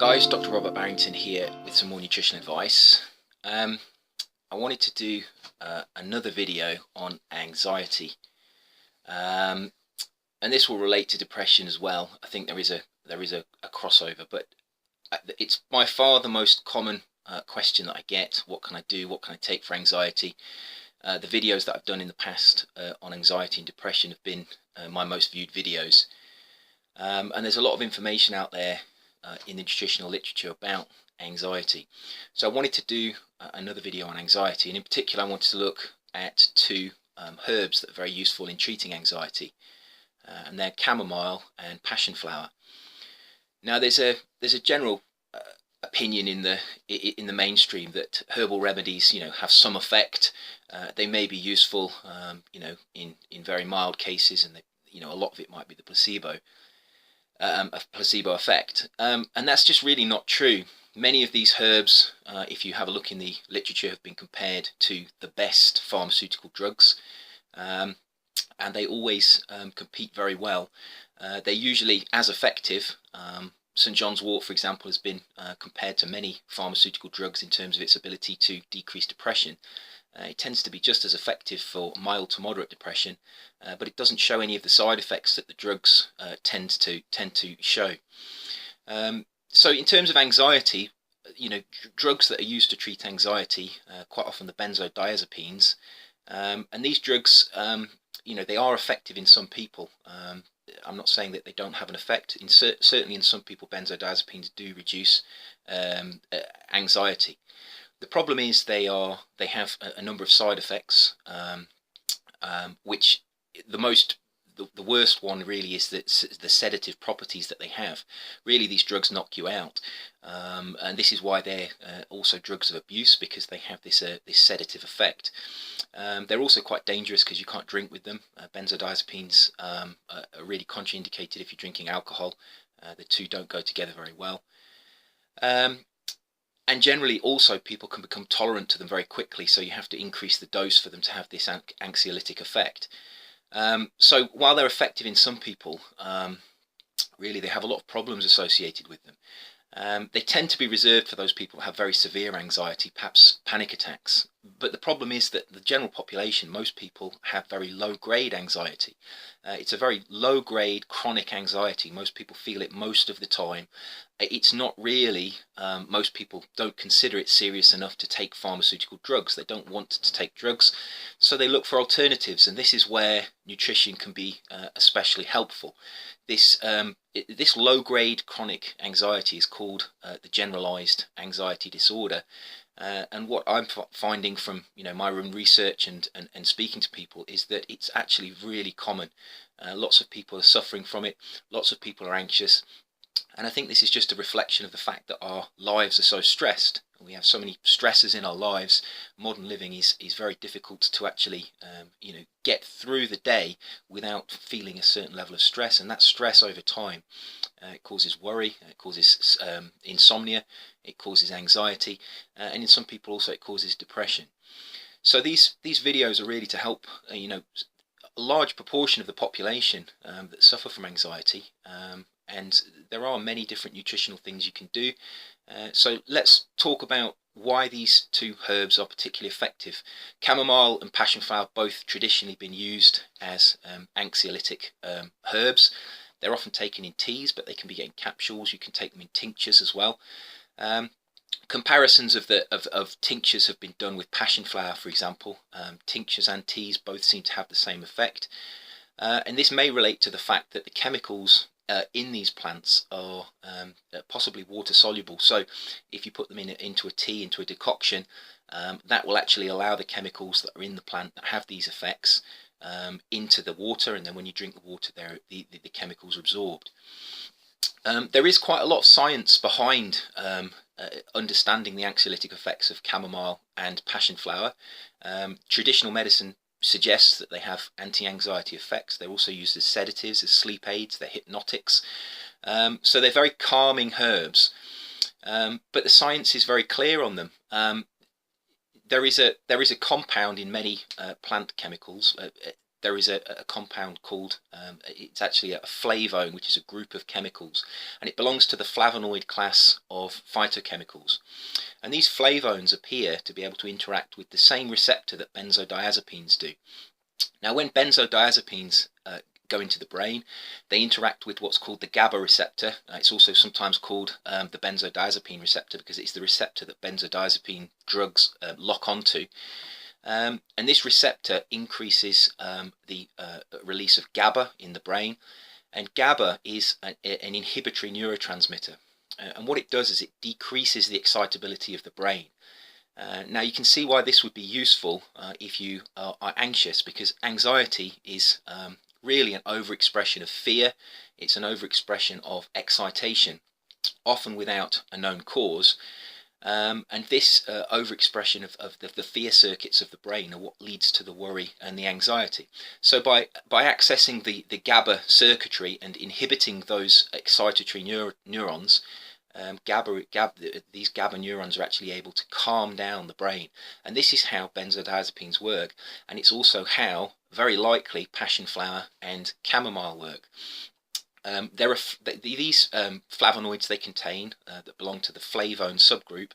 Guys, Dr. Robert Barrington here with some more nutrition advice. I wanted to do another video on anxiety, and this will relate to depression as well. I think there is a crossover, but it's by far the most common question that I get. What can I do? What can I take for anxiety? The videos that I've done in the past on anxiety and depression have been my most viewed videos, and there's a lot of information out there in the nutritional literature about anxiety. So I wanted to do another video on anxiety, and in particular I wanted to look at two herbs that are very useful in treating anxiety, and they're chamomile and passion flower. Now there's a general opinion in the mainstream that herbal remedies have some effect. They may be useful in very mild cases, and a lot of it might be the placebo. A placebo effect, and that's just really not true. Many of these herbs, if you have a look in the literature, have been compared to the best pharmaceutical drugs, and they always compete very well. They're usually as effective. St. John's wort, for example, has been compared to many pharmaceutical drugs in terms of its ability to decrease depression. It tends to be just as effective for mild to moderate depression, but it doesn't show any of the side effects that the drugs tend to show. So in terms of anxiety, drugs that are used to treat anxiety, quite often the benzodiazepines, and these drugs, they are effective in some people. I'm not saying that they don't have an effect. Certainly in some people, benzodiazepines do reduce anxiety. The problem is they have a number of side effects, which the worst one really is the sedative properties that they have. Really, these drugs knock you out, and this is why they're also drugs of abuse, because they have this sedative effect. They're also quite dangerous because you can't drink with them. Benzodiazepines are really contraindicated if you're drinking alcohol. The two don't go together very well. And generally also people can become tolerant to them very quickly, so you have to increase the dose for them to have this anxiolytic effect. So while they're effective in some people, really they have a lot of problems associated with them. They tend to be reserved for those people who have very severe anxiety, perhaps panic attacks. But the problem is that the general population, most people have very low-grade anxiety. It's a very low-grade chronic anxiety. Most people feel it most of the time. It's not really, most people don't consider it serious enough to take pharmaceutical drugs. They don't want to take drugs, so they look for alternatives, and this is where nutrition can be especially helpful. This low-grade chronic anxiety is called the generalized anxiety disorder, and what I'm finding from my own research and speaking to people is that it's actually really common. Lots of people are suffering from it. Lots of people are anxious. And I think this is just a reflection of the fact that our lives are so stressed. We have so many stresses in our lives. Modern living is very difficult to actually get through the day without feeling a certain level of stress, and that stress over time it causes worry, it causes insomnia, it causes anxiety, and in some people also it causes depression. So these videos are really to help a large proportion of the population that suffer from anxiety. And there are many different nutritional things you can do. So let's talk about why these two herbs are particularly effective. Chamomile and passion flower both traditionally been used as anxiolytic herbs. They're often taken in teas, but they can be in capsules. You can take them in tinctures as well. Comparisons of tinctures have been done with passion flower, for example. Tinctures and teas both seem to have the same effect. And this may relate to the fact that the chemicals in these plants are possibly water soluble. So if you put them into a tea, into a decoction, that will actually allow the chemicals that are in the plant that have these effects into the water, and then when you drink the water, the chemicals are absorbed. There is quite a lot of science behind understanding the anxiolytic effects of chamomile and passion flower. Traditional medicine suggests that they have anti-anxiety effects. They're also used as sedatives, as sleep aids, they're hypnotics. So they're very calming herbs. But the science is very clear on them. There is a compound in many plant chemicals, there is a compound called, it's actually a flavone, which is a group of chemicals, and it belongs to the flavonoid class of phytochemicals. And these flavones appear to be able to interact with the same receptor that benzodiazepines do. Now, when benzodiazepines go into the brain, they interact with what's called the GABA receptor. It's also sometimes called the benzodiazepine receptor, because it's the receptor that benzodiazepine drugs lock onto. And this receptor increases the release of GABA in the brain, and GABA is an inhibitory neurotransmitter. And what it does is it decreases the excitability of the brain. Now you can see why this would be useful if you are anxious, because anxiety is really an overexpression of fear. It's an overexpression of excitation, often without a known cause. And this overexpression of the fear circuits of the brain are what leads to the worry and the anxiety. So by accessing the GABA circuitry and inhibiting those excitatory neurons, these GABA neurons are actually able to calm down the brain. And this is how benzodiazepines work, and it's also how, very likely, passion flower and chamomile work. These flavonoids they contain, that belong to the flavone subgroup,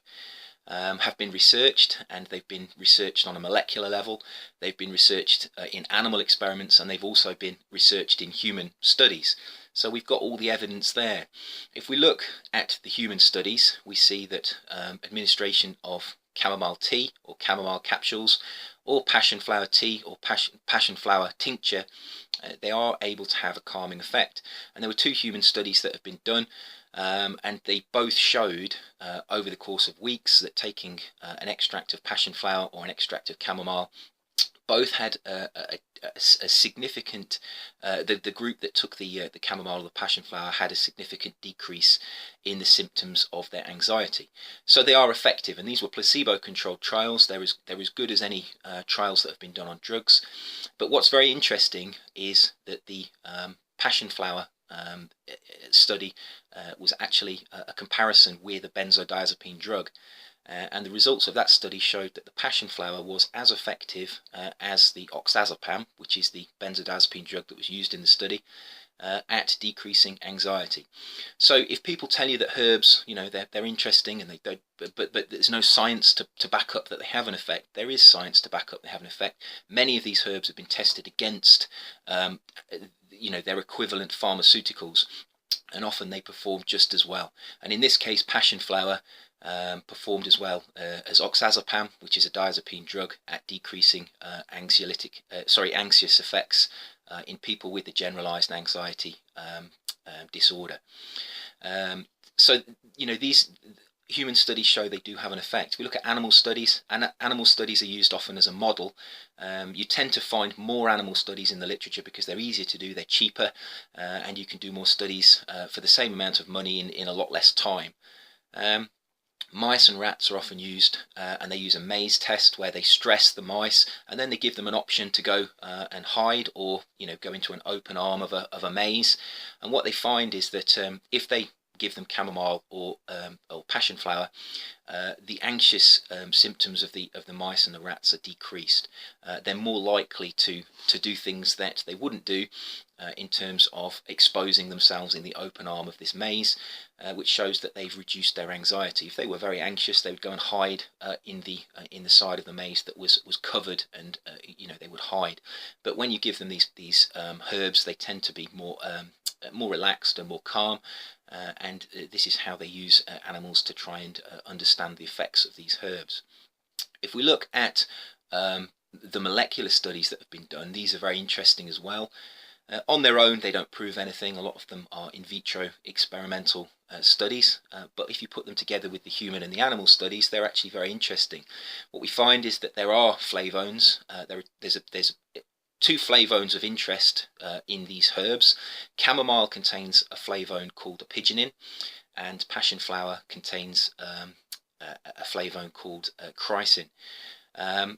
have been researched, and they've been researched on a molecular level. They've been researched in animal experiments, and they've also been researched in human studies. So we've got all the evidence there. If we look at the human studies, we see that administration of chamomile tea or chamomile capsules, or passion flower tea or passion flower tincture, they are able to have a calming effect. And there were 2 human studies that have been done, and they both showed over the course of weeks that taking an extract of passion flower or an extract of chamomile, both had a significant, the group that took the chamomile or the passion flower had a significant decrease in the symptoms of their anxiety. So they are effective, and these were placebo-controlled trials. They're as good as any trials that have been done on drugs. But what's very interesting is that the passion flower study was actually a comparison with a benzodiazepine drug. And the results of that study showed that the passion flower was as effective as the oxazepam, which is the benzodiazepine drug that was used in the study, at decreasing anxiety. So if people tell you that herbs, they're interesting, and they don't, but there's no science to back up that they have an effect, there is science to back up they have an effect. Many of these herbs have been tested against, their equivalent pharmaceuticals, and often they perform just as well. And in this case, passion flower performed as well as oxazepam, which is a diazepine drug, at decreasing anxious effects in people with the generalized anxiety disorder. So these human studies show they do have an effect. We look at animal studies, and animal studies are used often as a model. You tend to find more animal studies in the literature because they're easier to do, they're cheaper, and you can do more studies for the same amount of money in a lot less time. Mice and rats are often used, and they use a maze test where they stress the mice, and then they give them an option to go and hide, or go into an open arm of a maze. And what they find is that if they give them chamomile or passion flower, the anxious symptoms of the mice and the rats are decreased. They're more likely to do things that they wouldn't do in terms of exposing themselves in the open arm of this maze, which shows that they've reduced their anxiety. If they were very anxious, they would go and hide in the side of the maze that was covered, and they would hide. But when you give them these herbs, they tend to be more relaxed and more calm, and this is how they use animals to try and understand the effects of these herbs. If we look at the molecular studies that have been done, these are very interesting as well. On their own, they don't prove anything. A lot of them are in vitro experimental studies, but if you put them together with the human and the animal studies, they're actually very interesting. What we find is that there are flavones. There's 2 flavones of interest in these herbs. Chamomile contains a flavone called apigenin, and passion flower contains a flavone called chrysin.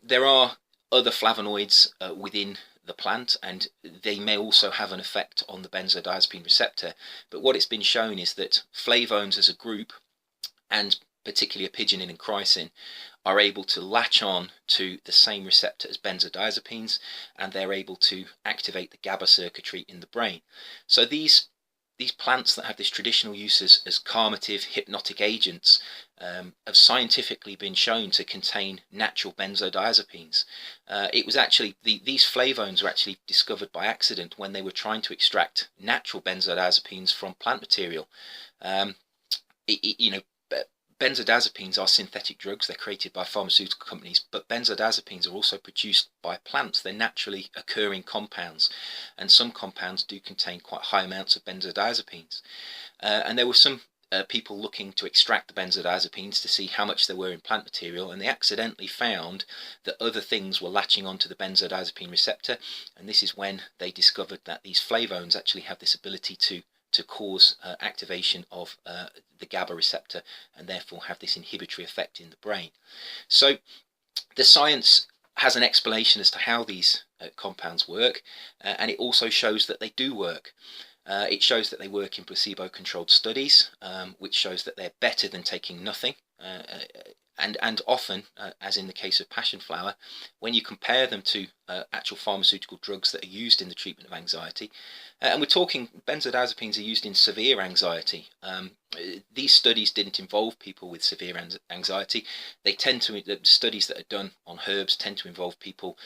There are other flavonoids within the plant, and they may also have an effect on the benzodiazepine receptor, but what it's been shown is that flavones as a group, and particularly apigenin and chrysin, are able to latch on to the same receptor as benzodiazepines, and they're able to activate the GABA circuitry in the brain. So these plants that have this traditional use as calmative, hypnotic agents have scientifically been shown to contain natural benzodiazepines. It was actually, these flavones were actually discovered by accident when they were trying to extract natural benzodiazepines from plant material. You know, benzodiazepines are synthetic drugs. They're created by pharmaceutical companies, but benzodiazepines are also produced by plants. They're naturally occurring compounds, and some compounds do contain quite high amounts of benzodiazepines. And there were some people looking to extract the benzodiazepines to see how much there were in plant material, and they accidentally found that other things were latching onto the benzodiazepine receptor, and this is when they discovered that these flavones actually have this ability to cause activation of the GABA receptor, and therefore have this inhibitory effect in the brain. So the science has an explanation as to how these compounds work, and it also shows that they do work. It shows that they work in placebo-controlled studies, which shows that they're better than taking nothing. And often, as in the case of passion flower, when you compare them to actual pharmaceutical drugs that are used in the treatment of anxiety, and we're talking benzodiazepines are used in severe anxiety. These studies didn't involve people with severe anxiety. They tend to, the studies that are done on herbs tend to involve people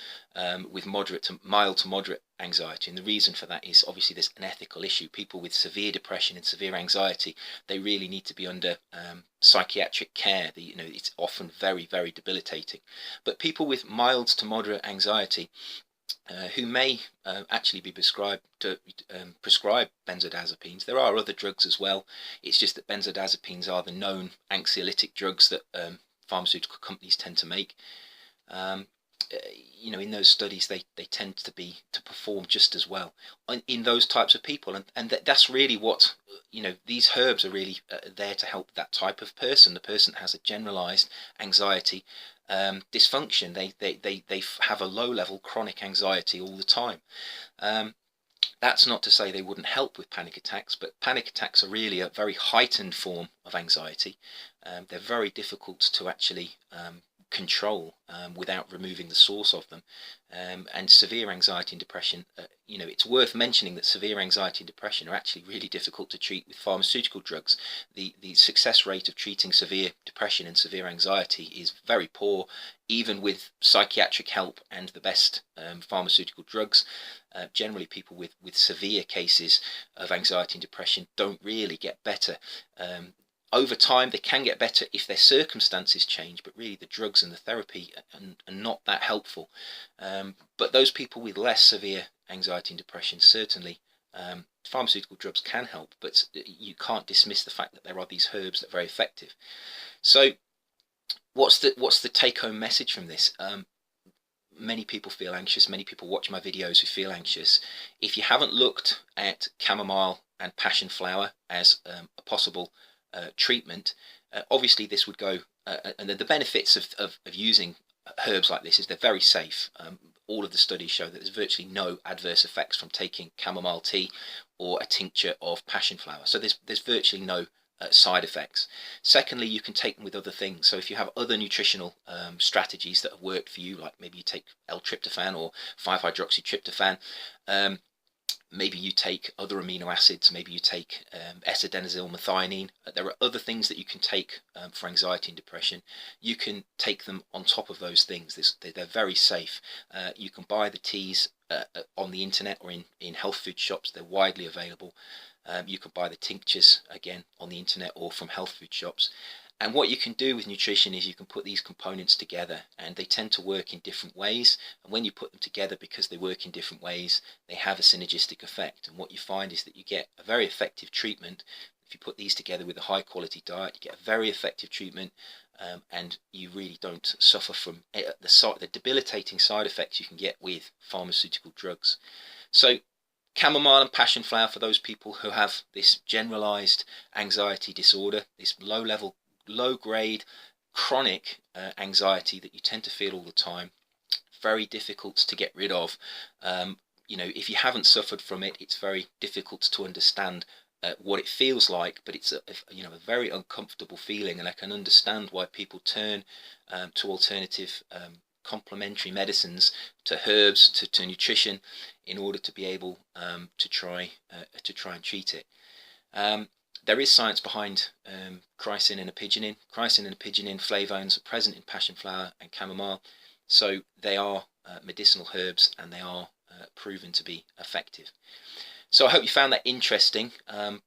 with mild to moderate anxiety, and the reason for that is obviously there's an ethical issue. People with severe depression and severe anxiety, they really need to be under psychiatric care. It's often very, very debilitating. But people with mild to moderate anxiety, who may actually be prescribed benzodiazepines. There are other drugs as well. It's just that benzodiazepines are the known anxiolytic drugs that pharmaceutical companies tend to make. In those studies, they tend to perform just as well in those types of people, and that's really what these herbs are really there to help that type of person. The person that has a generalized anxiety dysfunction. They have a low level chronic anxiety all the time. That's not to say they wouldn't help with panic attacks, but panic attacks are really a very heightened form of anxiety. They're very difficult to actually control without removing the source of them. And severe anxiety and depression, it's worth mentioning that severe anxiety and depression are actually really difficult to treat with pharmaceutical drugs. The success rate of treating severe depression and severe anxiety is very poor, even with psychiatric help and the best pharmaceutical drugs. Generally, people with severe cases of anxiety and depression don't really get better. Over time, they can get better if their circumstances change, but really the drugs and the therapy are not that helpful. But those people with less severe anxiety and depression, certainly pharmaceutical drugs can help, but you can't dismiss the fact that there are these herbs that are very effective. So what's the take-home message from this? Many people feel anxious. Many people watch my videos who feel anxious. If you haven't looked at chamomile and passion flower as a possible treatment, obviously this would go, and the benefits of using herbs like this is they're very safe. All of the studies show that there's virtually no adverse effects from taking chamomile tea or a tincture of passion flower. So there's virtually no side effects. Secondly, you can take them with other things. So if you have other nutritional strategies that have worked for you, like maybe you take L-tryptophan or 5-hydroxytryptophan, maybe you take other amino acids, maybe you take S-adenosylmethionine. There are other things that you can take for anxiety and depression. You can take them on top of those things. They're very safe. You can buy the teas on the internet or in health food shops. They're widely available. You can buy the tinctures again on the internet or from health food shops. And what you can do with nutrition is you can put these components together, and they tend to work in different ways. And when you put them together, because they work in different ways, they have a synergistic effect. And what you find is that you get a very effective treatment. If you put these together with a high quality diet, you get a very effective treatment, and you really don't suffer from the debilitating side effects you can get with pharmaceutical drugs. So chamomile and passion flower for those people who have this generalized anxiety disorder, this low-grade chronic anxiety that you tend to feel all the time, very difficult to get rid of. If you haven't suffered from it, it's very difficult to understand what it feels like, but it's a very uncomfortable feeling, and I can understand why people turn to alternative complementary medicines, to herbs, to nutrition, in order to be able to try and treat it. There is science behind chrysin and apigenin. Chrysin and apigenin flavones are present in passion flower and chamomile, so they are medicinal herbs, and they are proven to be effective. So I hope you found that interesting.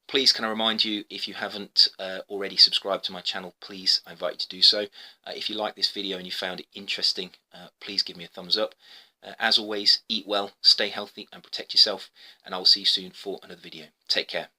Please can I remind you, if you haven't already subscribed to my channel, please, I invite you to do so. If you like this video and you found it interesting, please give me a thumbs up. As always, eat well, stay healthy and protect yourself, and I will see you soon for another video. Take care.